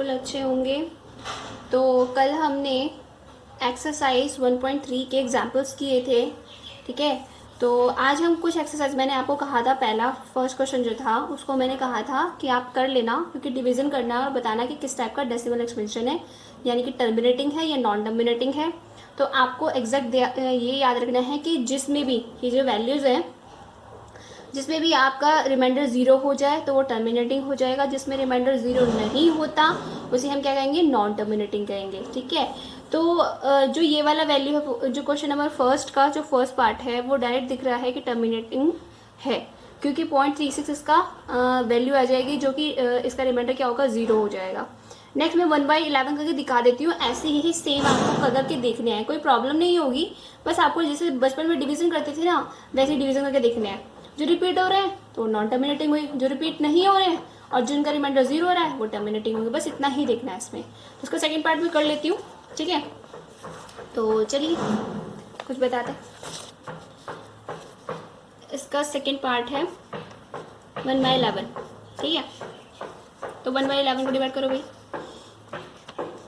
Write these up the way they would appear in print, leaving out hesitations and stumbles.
बिल्कुल अच्छे होंगे। तो कल हमने एक्सरसाइज 1.3 के एग्जाम्पल्स किए थे, ठीक है। तो आज हम कुछ एक्सरसाइज, मैंने आपको कहा था पहला फर्स्ट क्वेश्चन जो था उसको मैंने कहा था कि आप कर लेना, क्योंकि डिवीजन करना है और बताना कि किस टाइप का डेसिमल एक्सपेंशन है, यानी कि टर्मिनेटिंग है या नॉन टर्मिनेटिंग है। तो आपको एग्जैक्ट ये याद रखना है कि जिसमें भी ये जो वैल्यूज़ हैं, जिसमें भी आपका रिमाइंडर ज़ीरो हो जाए तो वो टर्मिनेटिंग हो जाएगा, जिसमें रिमाइंडर ज़ीरो नहीं होता उसे हम क्या कहेंगे, नॉन टर्मिनेटिंग कहेंगे, ठीक है। तो जो ये वाला वैल्यू है, जो क्वेश्चन नंबर फर्स्ट का जो फर्स्ट पार्ट है वो डायरेक्ट दिख रहा है कि टर्मिनेटिंग है, क्योंकि 0.36 इसका वैल्यू आ जाएगी, जो कि इसका रिमाइंडर क्या होगा, ज़ीरो हो जाएगा। नेक्स्ट मैं 1/11 करके दिखा देती हूँ, ऐसे ही सेम आपको करके देखने हैं, कोई प्रॉब्लम नहीं होगी। बस आपको जैसे बचपन में डिवीजन करते थे ना, वैसे डिवीजन करके देखने हैं। जो रिपीट हो रहे हैं तो नॉन टर्मिनेटिंग हुई, जो रिपीट नहीं हो रहे हैं और जिनका रिमाइंडर ज़ीरो हो रहा है वो टर्मिनेटिंग होगी। बस इतना ही देखना है इसमें। तो इसका सेकेंड पार्ट भी कर लेती हूँ, ठीक है। तो चलिए कुछ बताते हैं। इसका सेकेंड पार्ट है 1/11, ठीक है। तो 1/11 को डिवाइड करो भाई,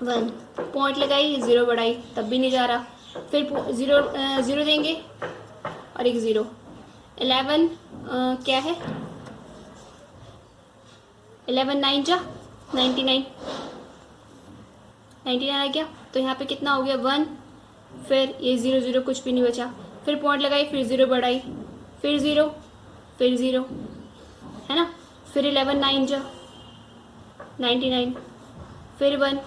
1 पॉइंट लगाई, ज़ीरो बढ़ाई तब भी नहीं जा रहा, फिर ज़ीरो देंगे और एक ज़ीरो। 11 क्या है, 11 9 जा 99, 99 आ गया। तो यहाँ पे कितना हो गया, 1, फिर ये ज़ीरो ज़ीरो कुछ भी नहीं बचा, फिर पॉइंट लगाई, फिर ज़ीरो बढ़ाई, फिर ज़ीरो, फिर ज़ीरो, है ना। फिर 11 9 जा 99, फिर 1।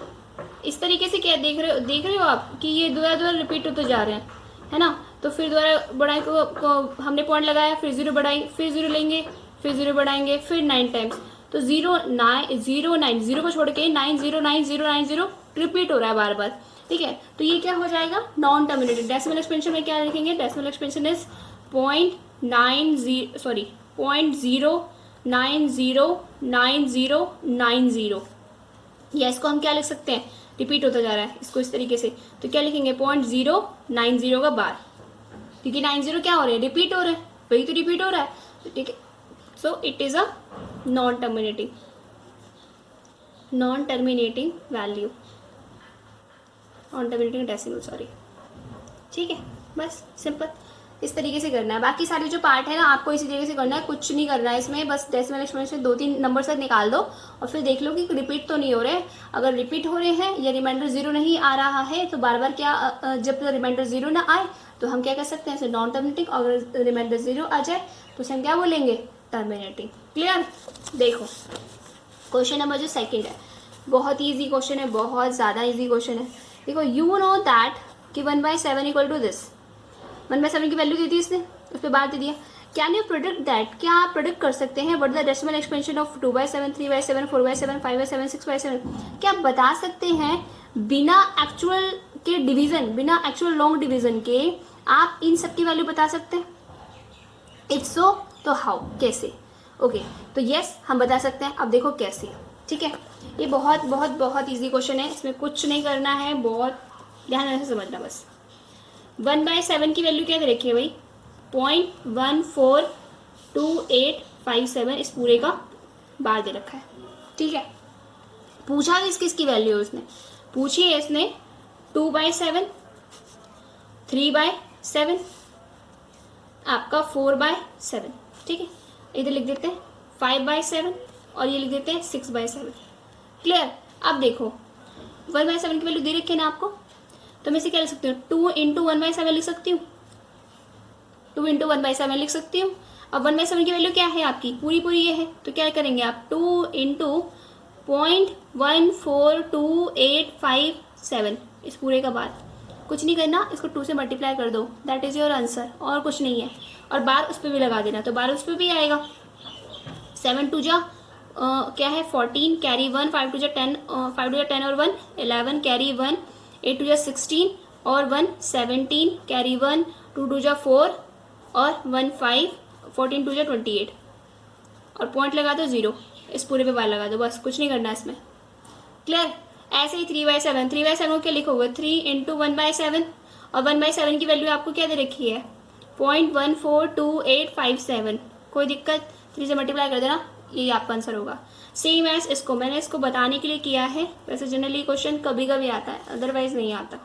इस तरीके से क्या देख रहे हो आप कि ये दोबारा रिपीट होते जा रहे हैं, है ना। तो फिर दोबारा बढ़ाई को हमने पॉइंट लगाया, फिर ज़ीरो बढ़ाई, फिर ज़ीरो लेंगे, फिर ज़ीरो बढ़ाएंगे, फिर 9 टाइम्स। तो 0 9 ज़ीरो को छोड़ के 9 0 9 0 9 0 रिपीट हो रहा है बार बार, ठीक है। तो ये क्या हो जाएगा, नॉन टर्मिनेटेड। डेसिमल एक्सपेंशन में क्या लिखेंगे, डेसिमल एक्सपेंशन इज 0.90909090। या इसको हम क्या लिख सकते हैं, रिपीट होता जा रहा है इसको इस तरीके से, तो क्या लिखेंगे 0.090 का बार, क्योंकि 90 क्या हो रहे हैं, रिपीट हो रहे हैं, वही तो रिपीट हो रहा है, ठीक है। So it is a non terminating value, non terminating decimal, sorry, ठीक है। बस सिंपल इस तरीके से करना है। बाकी सारे जो पार्ट है ना आपको इसी तरीके से करना है, कुछ नहीं करना है इसमें। बस डेसिमल एक्सपेंशन 2-3 नंबर से निकाल दो और फिर देख लो कि रिपीट तो नहीं हो रहे। अगर रिपीट हो रहे हैं या रिमाइंडर ज़ीरो नहीं आ रहा है तो बार बार क्या, जब रिमाइंडर ज़ीरो ना आए तो हम क्या कर सकते हैं, इसे नॉन टर्मिनेटिंग। अगर रिमाइंडर ज़ीरो आ जाए तो उसे हम क्या बोलेंगे, टर्मिनेटिंग। क्लियर। देखो क्वेश्चन नंबर जो सेकेंड है, बहुत ईजी क्वेश्चन है, बहुत ज़्यादा ईजी क्वेश्चन है। देखो यू नो दैट कि 1/7 इक्वल टू दिस, 1/7 की वैल्यू दी थी इसने, उस पर बात दे दिया। कैन यू प्रोडिक्ट दैट, क्या आप प्रोडिक्ट कर सकते हैं what the decimal expansion of 2/7 3/7 4/7 5/7 6/7। क्या आप बता सकते हैं बिना एक्चुअल के डिवीजन, बिना एक्चुअल लॉन्ग डिवीजन के आप इन सब की वैल्यू बता सकते हैं। इट्स सो, तो हाउ, कैसे। ओके तो यस हम बता सकते हैं। अब देखो कैसे, ठीक है। ये बहुत बहुत बहुत ईजी क्वेश्चन है, इसमें कुछ नहीं करना है, बहुत ध्यान से समझना बस। 1/7 की वैल्यू क्या दे रखी है भाई, 0.142857 इस पूरे का बार दे रखा है, ठीक है। पूछा किस किस की वैल्यू है उसने, पूछी है इसने 2/7, 3/7, आपका 4/7, ठीक है। इधर लिख देते हैं 5/7 और ये लिख देते हैं 6/7। क्लियर। अब देखो 1/7 की वैल्यू दे रखी है ना आपको, तो मैं इसे क्या लिख सकती हूँ, 2 × 1/7 लिख सकती हूँ, 2 × 1/7 लिख सकती हूँ। अब 1/7 की वैल्यू क्या है आपकी, पूरी पूरी ये है, तो क्या करेंगे आप, 2 × 0.14287 इस पूरे का बार। कुछ नहीं करना, इसको 2 से मल्टीप्लाई कर दो, दैट इज योर आंसर, और कुछ नहीं है। और बार उस पर भी लगा देना, तो बार उस पर भी आएगा। 7 2 जा क्या है 14, कैरी 1, 5 2 जा 10, 5 2 जा 10 और 1 11, कैरी 1, 8 2 जा 16 और 1 17, कैरी 1, 2 2 जा 4 और 1 5, 14 2 जा 28 और पॉइंट लगा दो 0, इस पूरे पे बार लगा दो, बस कुछ नहीं करना इसमें। क्लियर। ऐसे ही 3/7, 3/7 को क्या लिखोगे, 3 × 1/7 और 1/7 की वैल्यू आपको क्या दे रखी है 0.142857। कोई दिक्कत, 3 से मल्टीप्लाई कर देना, यही आपका आंसर होगा। सेम एज इसको मैंने इसको बताने के लिए किया है, वैसे जनरली क्वेश्चन कभी कभी आता है, अदरवाइज नहीं आता।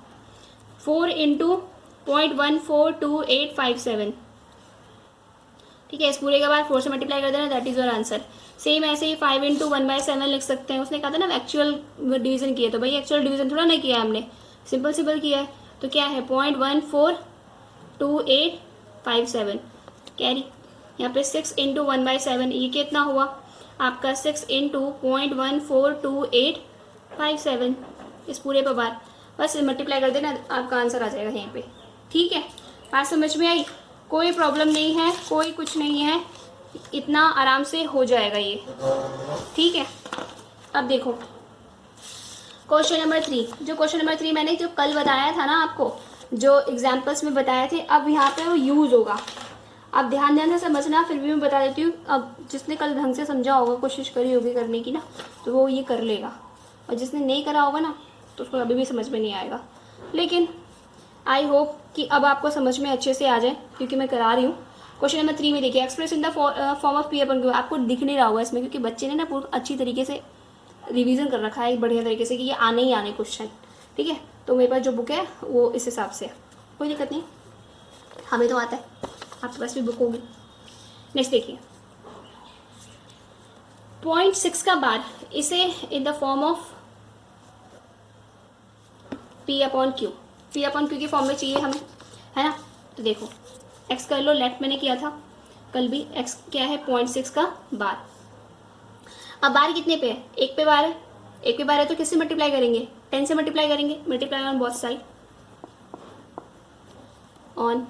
4 इंटू 0.142857, ठीक है। इस पूरे के बाद 4 से मल्टीप्लाई कर देना, that is your answer. Same ऐसे ही 5 इंटू 1/7 लिख सकते हैं। उसने कहा था ना एक्चुअल डिवीजन किया, तो भाई एक्चुअल डिवीजन थोड़ा ना किया हमने, सिंपल सिंपल किया है। तो क्या है 0.142857 कैरी। यहाँ पे 6 इंटू 1/7, ये कितना हुआ आपका 6 इंटू 0.142857, इस पूरे पर बार बस मल्टीप्लाई कर देना, आपका आंसर आ जाएगा यहीं पे। ठीक है, बात समझ में आई? कोई प्रॉब्लम नहीं है, कोई कुछ नहीं है, इतना आराम से हो जाएगा ये। ठीक है, अब देखो क्वेश्चन नंबर 3। जो क्वेश्चन नंबर 3 मैंने जो कल बताया था ना आपको, जो एग्जाम्पल्स में बताए थे, अब यहाँ पे वो यूज़ होगा। अब ध्यान ध्यान से समझना, फिर भी मैं बता देती हूँ। अब जिसने कल ढंग से समझा होगा, कोशिश करी होगी करने की ना, तो वो ये कर लेगा, और जिसने नहीं करा होगा ना, तो उसको अभी भी समझ में नहीं आएगा। लेकिन आई होप कि अब आपको समझ में अच्छे से आ जाए, क्योंकि मैं करा रही हूँ। क्वेश्चन नंबर 3 में देखिए, express in the form of P upon Q. आपको दिख नहीं रहा होगा इसमें, क्योंकि बच्चे ने ना पूरा अच्छी तरीके से रिवीजन कर रखा है, एक बढ़िया तरीके से, कि ये आने ही आने क्वेश्चन। ठीक है, तो मेरे पास जो बुक है वो इस हिसाब से है, कोई दिक्कत नहीं, हमें तो आता है, आपके पास भी बुक होगी। नेक्स्ट देखिए 0.6 का बार, इसे इन the form of P upon Q की फॉर्म में चाहिए हमें, है ना। तो देखो x कर लो, लेट मैंने किया था कल भी। x क्या है 0.6 का बार। अब बार कितने पे है? 1 पे बार है। 1 पे बार है तो किससे मल्टीप्लाई करेंगे? 10 से मल्टीप्लाई करेंगे। Multiply on both side, on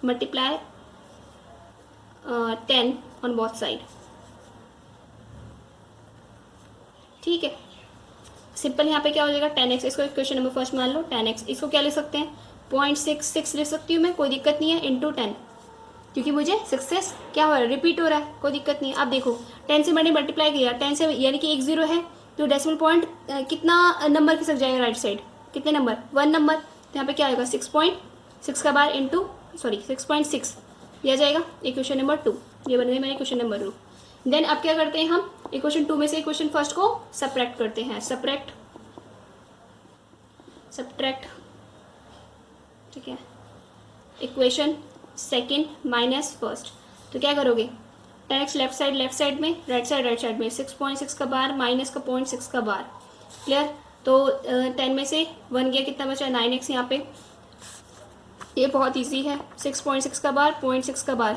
multiply 10 on both side. ठीक है, सिंपल। यहाँ पे क्या हो जाएगा 10x, इसको इक्वेशन नंबर फर्स्ट मान लो 10x। इसको क्या लिख सकते हैं 0.66 लिख सकती हूँ मैं, कोई दिक्कत नहीं है, इंटू 10, क्योंकि मुझे सक्सेस क्या हो रहा है, रिपीट हो रहा है, कोई दिक्कत नहीं है। अब देखो 10 से मैंने मल्टीप्लाई किया, 10 से यानी कि 1 0 है, तो डेसिमल पॉइंट कितना नंबर खिसक जाएगा राइट साइड, कितने नंबर, 1 नंबर। तो यहाँ पे क्या आएगा 6.6 का बार इंटू 6.6 दिया जाएगा। इक्वेशन नंबर 2 ये बन गई मेरी इक्वेशन नंबर 2। देन अब क्या करते हैं हम, इक्वेशन 2 में से इक्वेशन फर्स्ट को सब्ट्रैक्ट करते हैं। सब्ट्रैक्ट, ठीक है, इक्वेशन सेकंड माइनस फर्स्ट। तो क्या करोगे 10x लेफ्ट साइड में, राइट साइड में 6.6 का बार माइनस का 0.6 का बार। क्लियर? तो 10 में से 1 गया, कितना बचा 9x। यहाँ पे ये बहुत इजी है, 6.6 का बार 0.6 का बार,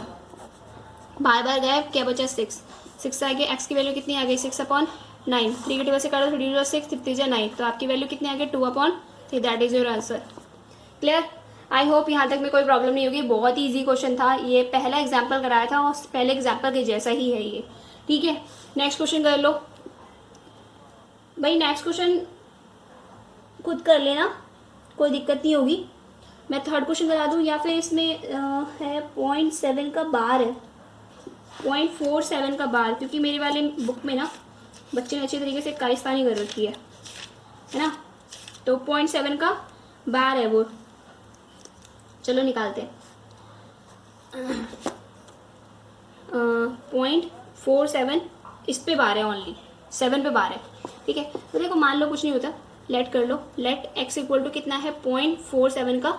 बार बार गया, क्या बचा 6 आ गया। x की वैल्यू कितनी आ गई 6/9। 3 के टेबल से काटो, 3 × 6 3 × 9, तो आपकी वैल्यू कितनी आ गई 2/3। That is your answer. Clear? I hope यहाँ तक में कोई प्रॉब्लम नहीं होगी। बहुत ही ईजी क्वेश्चन था ये, पहला एग्जाम्पल कराया था और पहले एग्जाम्पल के जैसा ही है ये। ठीक है, नेक्स्ट क्वेश्चन कर लो भाई। नेक्स्ट क्वेश्चन खुद कर लेना, कोई दिक्कत नहीं होगी। मैं थर्ड क्वेश्चन करा दूँ, या फिर इसमें है 0.7 का बार है, 0.47 का बार, क्योंकि मेरे वाले बुक में ना बच्चे ने अच्छी तरीके से कारिस्तानी कर रखी है ना। तो 0.7 का बार है वो, चलो निकालते हैं। 0.47 इस पे बार है, ओनली 7 पे बार है। ठीक है, तो देखो मान लो कुछ नहीं होता, लेट कर लो, लेट x इक्वल टू कितना है 0.47 का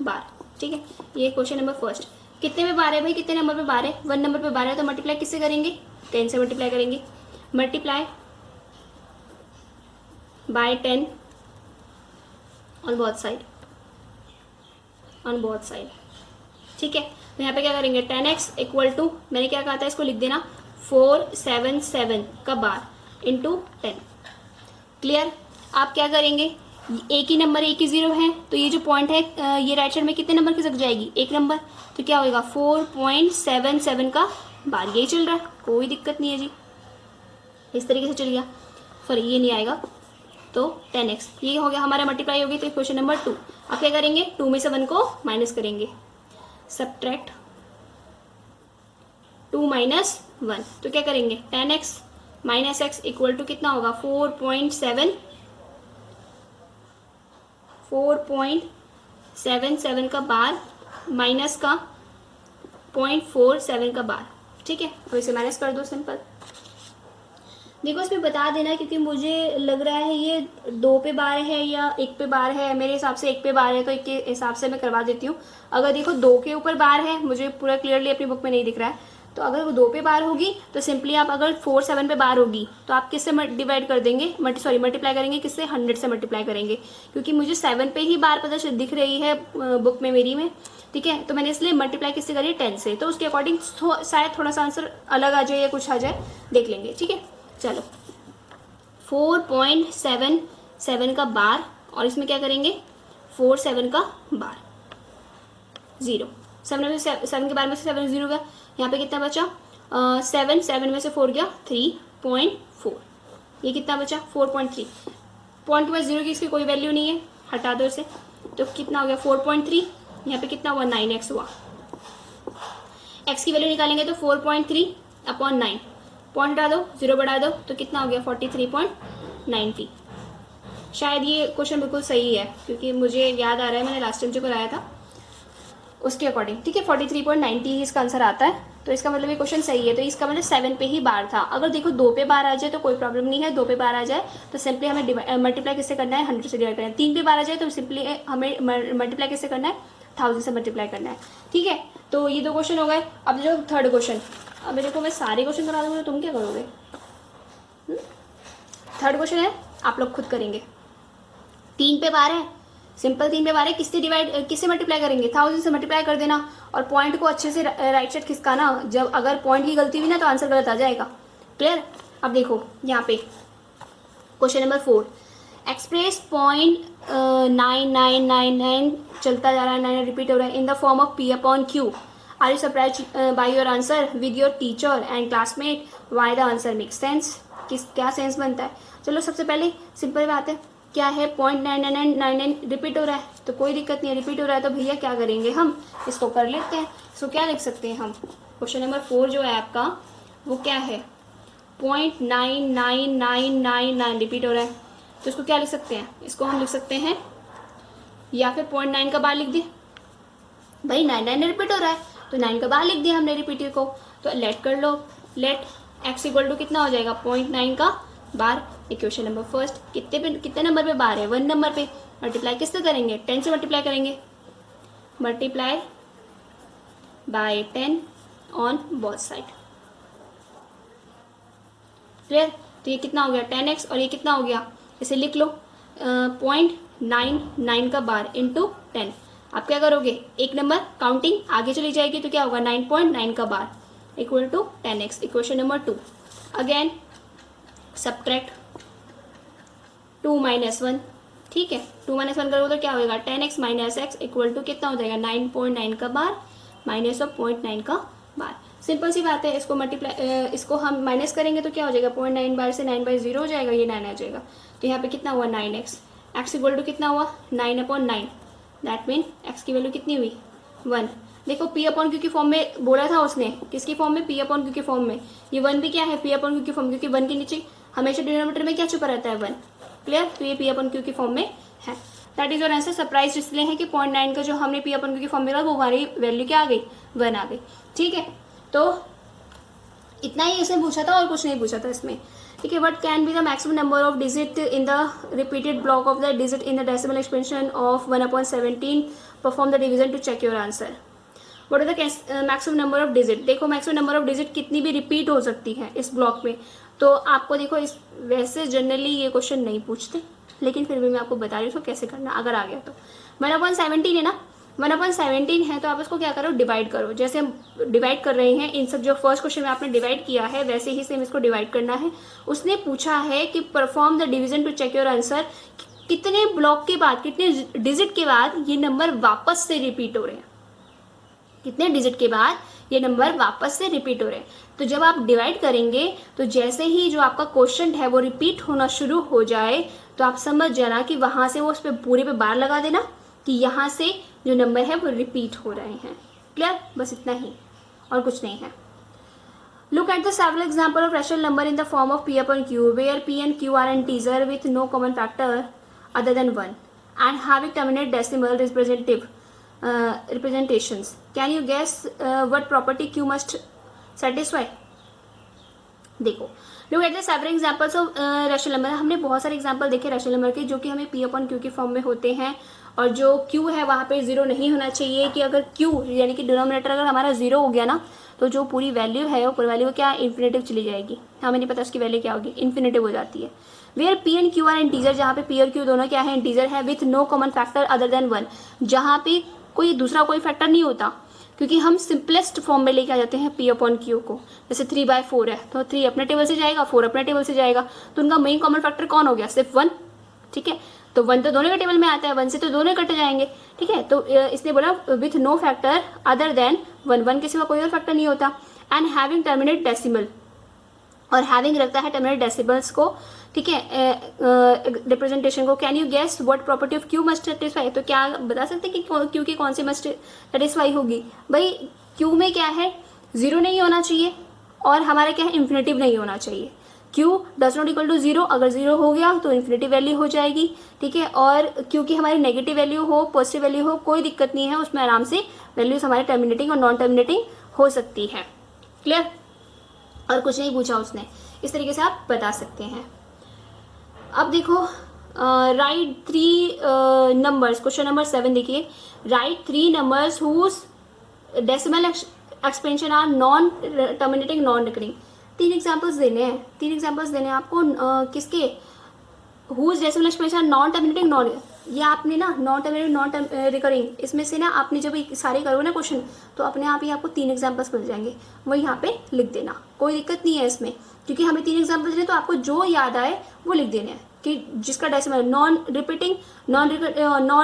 बार। ठीक है, ये क्वेश्चन नंबर फर्स्ट। कितने पे बार है भाई, कितने नंबर पे बार है, 1 नंबर पे बार है, तो मल्टीप्लाई किससे करेंगे 10 से मल्टीप्लाई करेंगे। Multiply by 10 on both side, on both side. ठीक है, तो यहाँ पे क्या करेंगे 10x इक्वल टू, मैंने क्या कहा था इसको लिख देना 477 का बार इंटू 10। क्लियर? आप क्या करेंगे, एक ही नंबर, एक ही जीरो है, तो ये जो पॉइंट है ये राइट साइड में कितने नंबर खिसक जाएगी, 1 नंबर। तो क्या होगा 4.77 का बार, यही चल रहा है, कोई दिक्कत नहीं है जी, इस तरीके से चल गया। सॉरी ये नहीं आएगा, तो 10x ये हो गया हमारा, मल्टीप्लाई हो गई। तो इक्वेशन नंबर 2 आप क्या करेंगे 2 में से 1 को माइनस करेंगे, सब्ट्रैक्ट 2 माइनस 1, तो क्या करेंगे 10x minus x equal to कितना होगा 4.77 का बार माइनस का 0.47 का बार। ठीक है, तो इसे माइनस कर दो सिंपल, देखो इसमें बता देना, क्योंकि मुझे लग रहा है ये 2 पे बार है या 1 पे बार है। मेरे हिसाब से 1 पे बार है, तो 1 के हिसाब से मैं करवा देती हूँ। अगर देखो 2 के ऊपर बार है, मुझे पूरा क्लियरली अपनी बुक में नहीं दिख रहा है, तो अगर वो 2 पे बार होगी तो सिंपली आप, अगर 4 7 पे बार होगी तो आप किससे डिवाइड कर देंगे, मल्टीप्लाई करेंगे किससे, 100 से मल्टीप्लाई करेंगे, क्योंकि मुझे 7 पे ही बार पता दिख रही है बुक में मेरी में। ठीक है, तो मैंने इसलिए मल्टीप्लाई किससे करी, 10 से। तो उसके अकॉर्डिंग शायद थोड़ा सा आंसर अलग आ जाए या कुछ आ जाए, देख लेंगे। ठीक है, चलो 4.77 का बार, और इसमें क्या करेंगे 4 7 का बार, 0 7 के बार में से 7 0 गया। यहाँ पे कितना बचा, 7 में से 4 गया 3.4, ये कितना बचा 4.3। पॉइंट के बाद 0 की इसकी कोई वैल्यू नहीं है, हटा दो इसे, तो कितना हो गया 4.3। यहाँ पे कितना हुआ 9x हुआ। x की वैल्यू निकालेंगे तो 4.3/9, पॉइंट हटा दो, 0 बढ़ा दो, तो कितना हो गया 43.90। शायद ये क्वेश्चन बिल्कुल सही है, क्योंकि मुझे याद आ रहा है मैंने लास्ट टाइम जो कराया था उसके अकॉर्डिंग। ठीक है, 43.90 ही इसका आंसर आता है, तो इसका मतलब ये क्वेश्चन सही है। तो इसका मतलब 7 पे ही बार था। अगर देखो 2 पे बार आ जाए तो कोई प्रॉब्लम नहीं है, 2 पे बार आ जाए तो सिंपली हमें मल्टीप्लाई किससे करना है, 100 से डिवाइड करना है। 3 पे बार आ जाए तो सिंपली हमें मल्टीप्लाई किससे करना है, 1000 से मल्टीप्लाई करना है। ठीक है, तो ये 2 क्वेश्चन हो गए। अब जो थर्ड क्वेश्चन, अब देखो मैं सारे क्वेश्चन करा दूंगी तो तुम क्या करोगे। थर्ड क्वेश्चन है, आप लोग खुद करेंगे। 3 पे बार है, सिंपल 3 पे बार है, किससे मल्टीप्लाई करेंगे, 1000 से मल्टीप्लाई कर देना, और पॉइंट को अच्छे से राइट साइड खिसकाना। जब अगर पॉइंट की गलती हुई ना तो आंसर गलत आ जाएगा। क्लियर। अब देखो यहाँ पे क्वेश्चन नंबर 4, एक्सप्रेस 0.9999 चलता जा रहा है, 9 रिपीट हो रहा है, in the form of P/Q। Are you surprise by your answer with your teacher and classmate, why the answer make sense, क्या सेंस बनता है। चलो सबसे पहले सिंपल बात है, क्या है 0.9999 रिपीट हो रहा है, तो कोई दिक्कत नहीं है, रिपीट हो रहा है तो भैया क्या करेंगे, हम इसको कर लेते हैं। इसको क्या लिख सकते हैं हम, क्वेश्चन नंबर 4 जो है आपका वो क्या है 0.99999 रिपीट हो रहा है, तो इसको क्या लिख सकते हैं, इसको हम लिख सकते हैं, या फिर 0.9 का बार लिख दिए, भाई 99 रिपीट हो रहा है तो 9 का बार लिख दिया हमने रिपीटर को। तो लेट कर लो, लेट x इक्वल टू कितना हो जाएगा 0.9 का बार। इक्वेशन नंबर फर्स्ट, कितने नंबर पे बार है, 1 नंबर पे, मल्टीप्लाई किससे करेंगे, 10 से मल्टीप्लाई करेंगे, multiply by 10 on both side. Clear. तो ये कितना हो गया 10x, और ये कितना हो गया, इसे लिख लो 0.99 का बार इंटू 10। आप क्या करोगे, एक नंबर काउंटिंग आगे चली जाएगी तो क्या होगा 9.9 का बार equal to 10x। Equation number 2, again subtract 2 - 1। ठीक है, 2 - 1 करोगे तो क्या होगा 10x - x इक्वल टू कितना हो जाएगा 9.9 का बार माइनस ऑफ 0.9 का बार। सिंपल सी बात है, इसको मल्टीप्लाई, इसको हम माइनस करेंगे तो क्या हो जाएगा 0.9 बार से 9/0 हो जाएगा, ये 9 आ जाएगा। तो यहाँ पे कितना हुआ 9x, x इक्वल टू कितना हुआ 9/9, दैट मीन x की वैल्यू कितनी हुई 1। देखो P/Q की फॉर्म में बोला था उसने, किसकी फॉर्म में, P/Q की फॉर्म में। ये 1 भी क्या है P/Q की फॉर्म, क्योंकि 1 के नीचे हमेशा डिनोमिनेटर में क्या छुपा रहता है 1। क्लियर। तो ये P/Q की फॉर्म में है। That is your answer. Surprise इसलिए है कि 0.9 का जो हमने P/Q की फॉर्म में वो हमारी वैल्यू क्या आ गई 1 आ गई। ठीक है, तो इतना ही इसने पूछा था और कुछ नहीं पूछा था इसमें। ठीक है, what can be the maximum number of digit in the repeated block of the digit in the decimal expansion of 1/17, perform the division to check your answer. What is the maximum number of digit. देखो maximum number of digit कितनी भी repeat हो सकती है इस block में, तो आपको देखो इस वैसे जनरली ये क्वेश्चन नहीं पूछते, लेकिन फिर भी मैं आपको बता रही हूँ कैसे करना अगर आ गया तो। 1/17 है ना, 1/17 है तो आप इसको क्या करो डिवाइड करो, जैसे हम डिवाइड कर रहे हैं इन सब जो फर्स्ट क्वेश्चन में आपने डिवाइड किया है वैसे ही सेम इसको डिवाइड करना है। उसने पूछा है कि perform the division to check your answer, कितने ब्लॉक के बाद, कितने डिजिट के बाद ये नंबर वापस से रिपीट हो रहे हैं, कितने डिजिट के बाद ये नंबर वापस से रिपीट हो रहे हैं। तो जब आप डिवाइड करेंगे तो जैसे ही जो आपका क्वेश्चन है वो रिपीट होना शुरू हो जाए तो आप समझ जाना कि वहां से वो उस पर पूरे पे बार लगा देना कि यहाँ से जो नंबर है वो रिपीट हो रहे हैं। क्लियर, बस इतना ही और कुछ नहीं है। Look at the several example of rational number in the form of P/Q, where P and Q are integer with no common factor other than 1 and having terminate decimal representations. Can you guess what property Q must satisfy? देखो look at the several examples of rational number. हमने बहुत सारे example देखे rational number के जो कि हमें P upon Q के फॉर्म में होते हैं, और जो क्यू है वहाँ पे जीरो नहीं होना चाहिए, कि अगर क्यू यानी कि डिनोमिनेटर अगर हमारा जीरो हो गया ना तो जो पूरी वैल्यू है वो पूरी वैल्यू क्या इन्फिनेटिव चली जाएगी, हमें नहीं पता उसकी वैल्यू क्या होगी, इन्फिनेटिव हो जाती है। Where P and Q are integer, जहाँ पे पी और क्यू दोनों क्या है इंटीजर है, with no common factor other than 1, जहाँ पे कोई दूसरा कोई फैक्टर नहीं होता, क्योंकि हम सिंपलेस्ट फॉर्म में लेके आ जाते हैं पी अपॉन क्यू को। जैसे 3/4 है तो 3 अपने टेबल से जाएगा, 4 अपने टेबल से जाएगा, तो उनका मेन कॉमन फैक्टर कौन हो गया, सिर्फ 1। ठीक है, तो 1 तो दोनों के टेबल में आता है, 1 से तो दोनों कट जाएंगे। ठीक है, तो इसने बोला with no factor other than 1 के सिवा कोई और फैक्टर नहीं होता। एंड हैविंग टर्मिनेट डेसिमल, और हैविंग रखता है टर्मिनेट डेसिमल्स को। ठीक है, रिप्रेजेंटेशन को। Can you guess what property of Q must satisfy, तो क्या बता सकते कि क्यू की कौन सी मस्ट सेटिस्फाई होगी। भाई क्यू में क्या है, जीरो नहीं होना चाहिए, और हमारा क्या है इन्फिनेटिव नहीं होना चाहिए। Q does not equal to zero, अगर जीरो हो गया तो इन्फिनेटिव वैल्यू हो जाएगी। ठीक है, और क्योंकि हमारी नेगेटिव वैल्यू हो पॉजिटिव वैल्यू हो कोई दिक्कत नहीं है, उसमें आराम से वैल्यूज हमारे टर्मिनेटिंग और नॉन टर्मिनेटिंग हो सकती है। क्लियर, और कुछ नहीं पूछा उसने, इस तरीके से आप बता सकते हैं। अब देखो राइट 3 नंबर्स, क्वेश्चन नंबर 7 देखिए। Write 3 numbers whose decimal expansion are non terminating non recurring. 3 examples देने हैं, 3 एग्जाम्पल्स देने हैं आपको किसके, whose decimal expansion non terminating non, ये आपने ना नॉन टर्मिनेटिंग नॉन रिकरिंग, इसमें से ना आपने जब सारे करोगे ना क्वेश्चन तो अपने आप ही आपको 3 एग्जाम्पल्स मिल जाएंगे, वो यहाँ पे लिख देना, कोई दिक्कत नहीं है इसमें, क्योंकि हमें 3 एग्जाम्पल्स देने तो आपको जो याद आए वो लिख देने हैं कि जिसका decimal non repeating non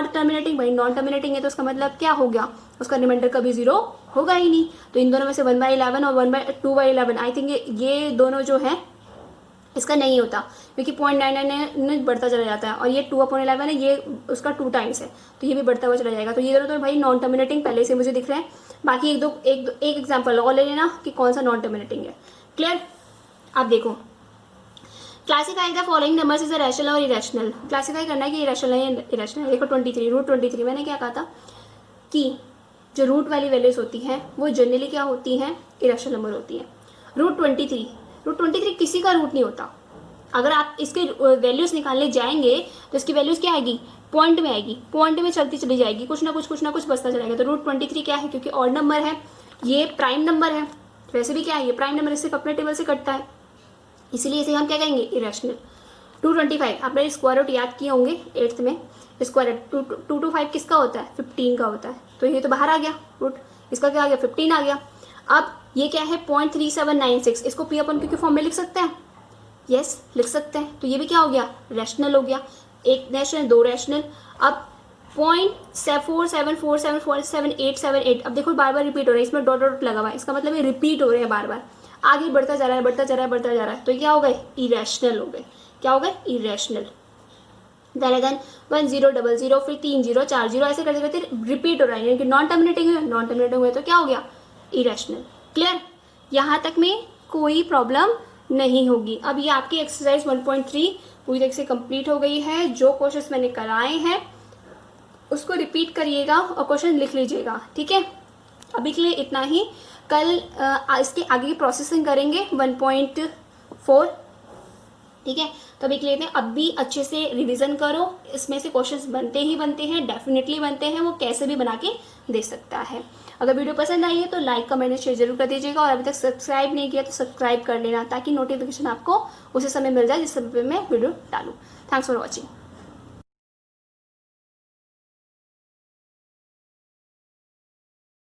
terminating. भाई नॉन टर्मिनेटिंग है तो उसका मतलब क्या हो गया, उसका रिमाइंडर कभी जीरो होगा ही नहीं। तो इन दोनों में से 1/11 और 2/11 आई थिंक ये दोनों जो है इसका नहीं होता, क्योंकि 0.99 बढ़ता चला जाता है, और ये 2/11 है, ये उसका 2 टाइम्स है, तो ये भी बढ़ता हुआ चला जाएगा। तो ये दोनों तो भाई नॉन टर्मिनेटिंग पहले से मुझे दिख रहे हैं। बाकी एक एग्जाम्पल और ले लेना कि कौन सा नॉन टर्मिनेटिंग है। क्लियर, आप देखो classify the following numbers is rational और इरेशनल। क्लासीफाई करना है कि इरेशनल है या इरेशनल। देखो 23 रूट 23 मैंने क्या कहा था कि जो रूट वाली वैल्यूज होती हैं वो जनरली क्या होती हैं, इरेशनल नंबर होती हैं। रूट 23 किसी का रूट नहीं होता। अगर आप इसके वैल्यूज निकालने जाएंगे तो इसकी वैल्यूज क्या आएगी, पॉइंट में आएगी, पॉइंट में चलती चली जाएगी, कुछ ना कुछ बचता चलेगा। तो रूट 23 क्या है, क्योंकि ऑड नंबर है, ये प्राइम नंबर है, वैसे भी क्या है ये प्राइम नंबर, इससे अपने टेबल से कटता है, इसीलिए इसे हम क्या कहेंगे इरेशनल। 225 आपने स्क्वायर रूट याद किए होंगे 8th में, स्क्वायर रूट 225 किसका होता है, 15 का होता है। तो ये तो बाहर आ गया रूट, इसका क्या आ गया 15 आ गया। अब ये क्या है 0.3796, इसको पी अपन क्यू के फॉर्म में लिख सकते हैं, यस लिख सकते हैं। तो ये भी क्या हो गया रैशनल हो गया, एक रैशनल 2 रैशनल। अब 0.4747477878, अब देखो बार बार रिपीट हो रहा है, इसमें डॉट डॉट लगा हुआ है, इसका मतलब ये रिपीट हो रहे हैं बार बार, आगे बढ़ता जा रहा है, तो क्या हो गए इरेशनल हो गए। क्या हो गए इरेशनल। देन 1000 फिर 30 40 ऐसे करते करते रिपीट हो रहा है, यानी कि नॉन टर्मिनेटिंग हुए तो क्या हो गया इरेशनल। क्लियर, यहाँ तक में कोई प्रॉब्लम नहीं होगी। अब ये आपकी एक्सरसाइज 1.3 पूरी तरह से कंप्लीट हो गई है। जो क्वेश्चंस मैंने कराए हैं उसको रिपीट करिएगा और क्वेश्चन लिख लीजिएगा, ठीक है। अभी के लिए इतना ही, कल इसके आगे की प्रोसेसिंग करेंगे 1.4, ठीक है। तो अभी के लिए अब भी अच्छे से रिवीजन करो, इसमें से क्वेश्चंस बनते हैं, डेफिनेटली बनते हैं, वो कैसे भी बना के दे सकता है। अगर वीडियो पसंद आई है तो लाइक कमेंट और शेयर जरूर कर दीजिएगा, और अभी तक सब्सक्राइब नहीं किया तो सब्सक्राइब कर लेना, ताकि नोटिफिकेशन आपको उसी समय मिल जाए जिस समय मैं वीडियो डालूँ। Thanks for watching.